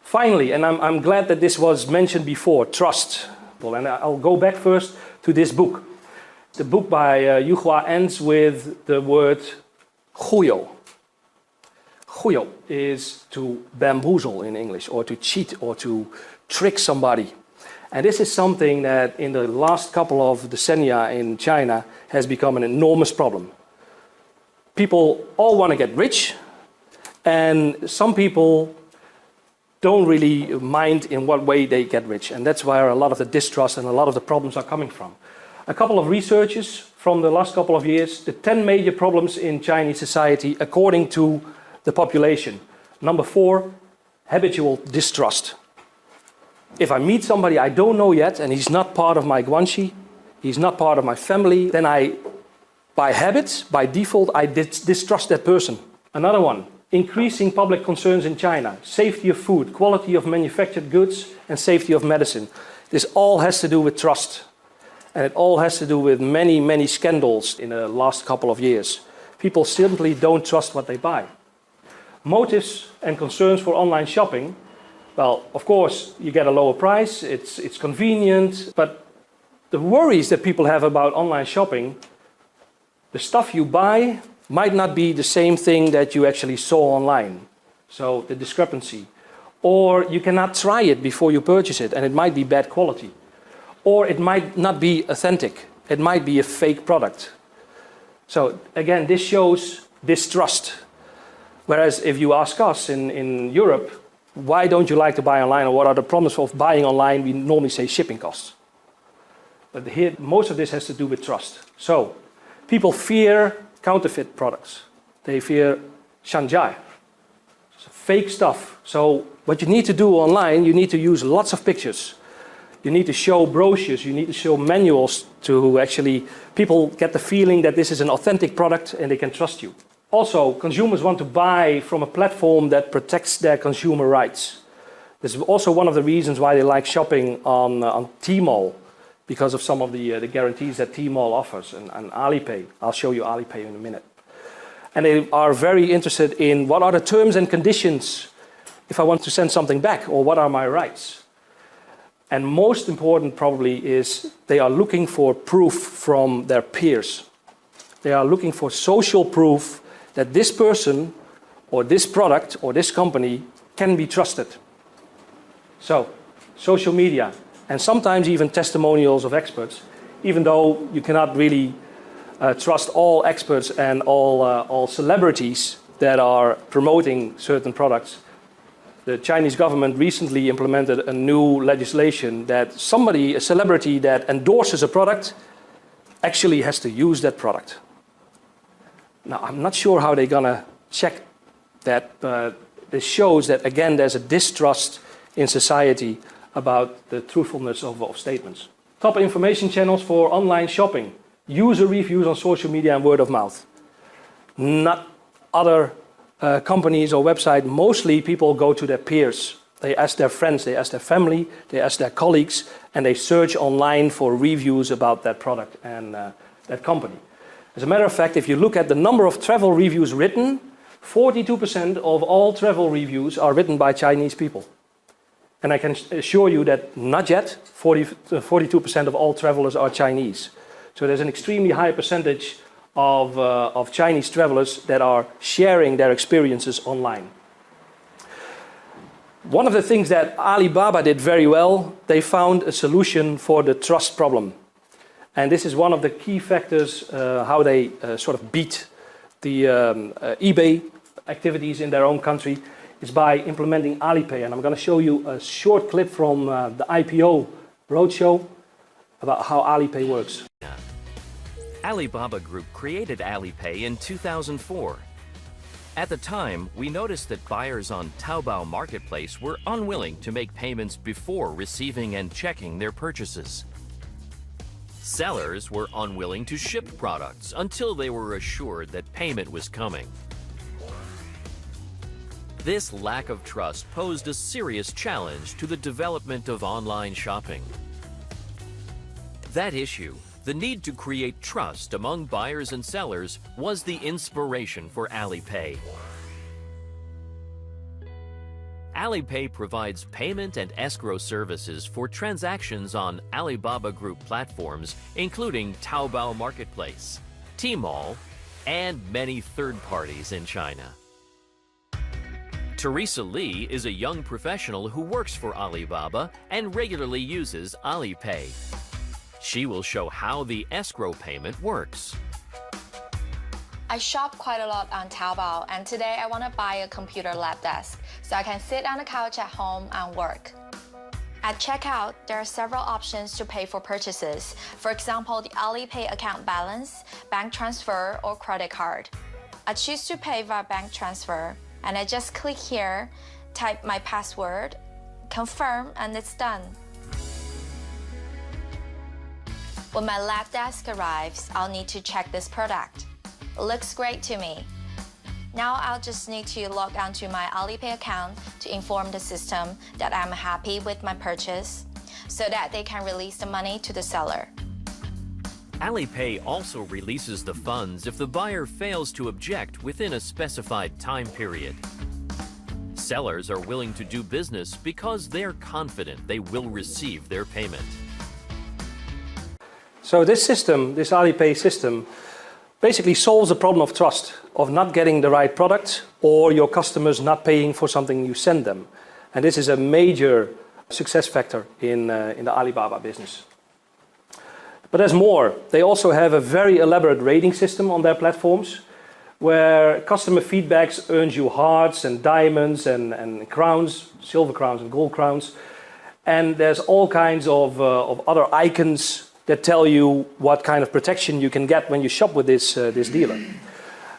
Finally, and I'm glad that this was mentioned before, trust. And I'll go back first to this book. The book by Yu Hua ends with the word "huyo." "Huyo" is to bamboozle in English, or to cheat, or to trick somebody. And this is something that in the last couple of decennia in China has become an enormous problem. People all want to get rich, and some people don't really mind in what way they get rich. And that's where a lot of the distrust and a lot of the problems are coming from. A couple of researches from the last couple of years, the 10 major problems in Chinese society according to the population. Number 4, habitual distrust. If I meet somebody I don't know yet and he's not part of my guanxi, he's not part of my family, then by habit, by default, I distrust that person. Another one, increasing public concerns in China. Safety of food, quality of manufactured goods, and safety of medicine. This all has to do with trust. And it all has to do with many, many scandals in the last couple of years. People simply don't trust what they buy. Motives and concerns for online shopping. Well, of course, you get a lower price, it's convenient, but the worries that people have about online shopping, the stuff you buy might not be the same thing that you actually saw online. So the discrepancy. Or you cannot try it before you purchase it, and it might be bad quality. Or it might not be authentic. It might be a fake product. So again, this shows distrust. Whereas if you ask us in Europe, why don't you like to buy online, or what are the problems of buying online, we normally say shipping costs. But here, most of this has to do with trust. So people fear counterfeit products. They fear shanjai, fake stuff. So what you need to do online, you need to use lots of pictures. You need to show brochures, you need to show manuals to actually, people get the feeling that this is an authentic product and they can trust you. Also, consumers want to buy from a platform that protects their consumer rights. This is also one of the reasons why they like shopping on Tmall, because of some of the guarantees that Tmall offers, and Alipay. I'll show you Alipay in a minute. And they are very interested in what are the terms and conditions if I want to send something back, or what are my rights. And most important probably is they are looking for proof from their peers. They are looking for social proof that this person or this product or this company can be trusted. So, social media, and sometimes even testimonials of experts, even though you cannot really trust all experts and all celebrities that are promoting certain products. The Chinese government recently implemented a new legislation that somebody, a celebrity that endorses a product, actually has to use that product. Now, I'm not sure how they're gonna check that, but this shows that, again, there's a distrust in society about the truthfulness of statements. Top information channels for online shopping. User reviews on social media and word of mouth. Not other companies or websites. Mostly people go to their peers. They ask their friends, they ask their family, they ask their colleagues, and they search online for reviews about that product and that company. As a matter of fact, if you look at the number of travel reviews written, 42% of all travel reviews are written by Chinese people. And I can assure you that not yet 42% of all travelers are Chinese. So there's an extremely high percentage of Chinese travelers that are sharing their experiences online. One of the things that Alibaba did very well, they found a solution for the trust problem. And this is one of the key factors how they sort of beat the eBay activities in their own country, is by implementing Alipay. And I'm going to show you a short clip from the IPO roadshow about how Alipay works. Alibaba Group created Alipay in 2004. At the time, we noticed that buyers on Taobao Marketplace were unwilling to make payments before receiving and checking their purchases. Sellers were unwilling to ship products until they were assured that payment was coming. This lack of trust posed a serious challenge to the development of online shopping. That issue, the need to create trust among buyers and sellers, was the inspiration for Alipay. Alipay provides payment and escrow services for transactions on Alibaba Group platforms, including Taobao Marketplace, Tmall, and many third parties in China. Teresa Lee is a young professional who works for Alibaba and regularly uses Alipay. She will show how the escrow payment works. I shop quite a lot on Taobao, and today I want to buy a computer lab desk so I can sit on the couch at home and work. At checkout, there are several options to pay for purchases. For example, the Alipay account balance, bank transfer, or credit card. I choose to pay via bank transfer, and I just click here, type my password, confirm, and it's done. When my lab desk arrives, I'll need to check this product. It looks great to me. Now I'll just need to log onto my Alipay account to inform the system that I'm happy with my purchase so that they can release the money to the seller. Alipay also releases the funds if the buyer fails to object within a specified time period. Sellers are willing to do business because they're confident they will receive their payment. So this system, this Alipay system, basically solves the problem of trust, of not getting the right product or your customers not paying for something you send them. And this is a major success factor in the Alibaba business. But there's more. They also have a very elaborate rating system on their platforms where customer feedbacks earns you hearts and diamonds and crowns, silver crowns and gold crowns. And there's all kinds of other icons that tell you what kind of protection you can get when you shop with this dealer.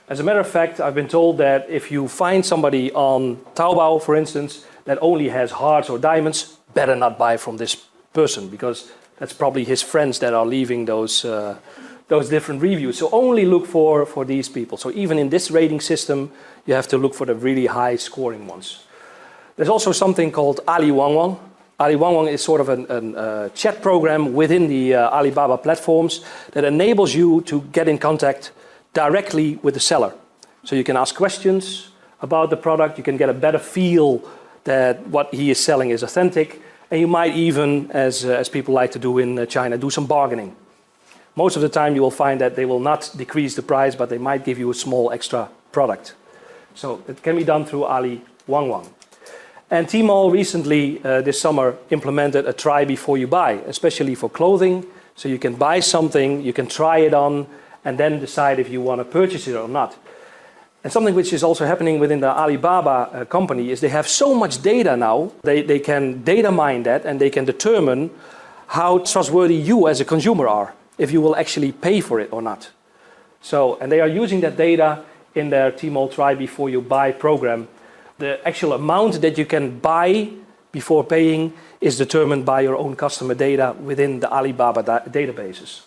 As a matter of fact, I've been told that if you find somebody on Taobao, for instance, that only has hearts or diamonds, better not buy from this person because that's probably his friends that are leaving those different reviews. So only look for these people. So even in this rating system, you have to look for the really high scoring ones. There's also something called Wang Wang. Wang Wang is sort of a chat program within the Alibaba platforms that enables you to get in contact directly with the seller. So you can ask questions about the product, you can get a better feel that what he is selling is authentic, and you might even, as people like to do in China, do some bargaining. Most of the time you will find that they will not decrease the price, but they might give you a small extra product. So it can be done through Wang Wang. And Tmall recently, this summer, implemented a try before you buy, especially for clothing. So you can buy something, you can try it on, and then decide if you want to purchase it or not. And something which is also happening within the Alibaba company is they have so much data now, they can data mine that and they can determine how trustworthy you as a consumer are, if you will actually pay for it or not. So, and they are using that data in their Tmall try before you buy program. The actual amount that you can buy before paying is determined by your own customer data within the Alibaba databases.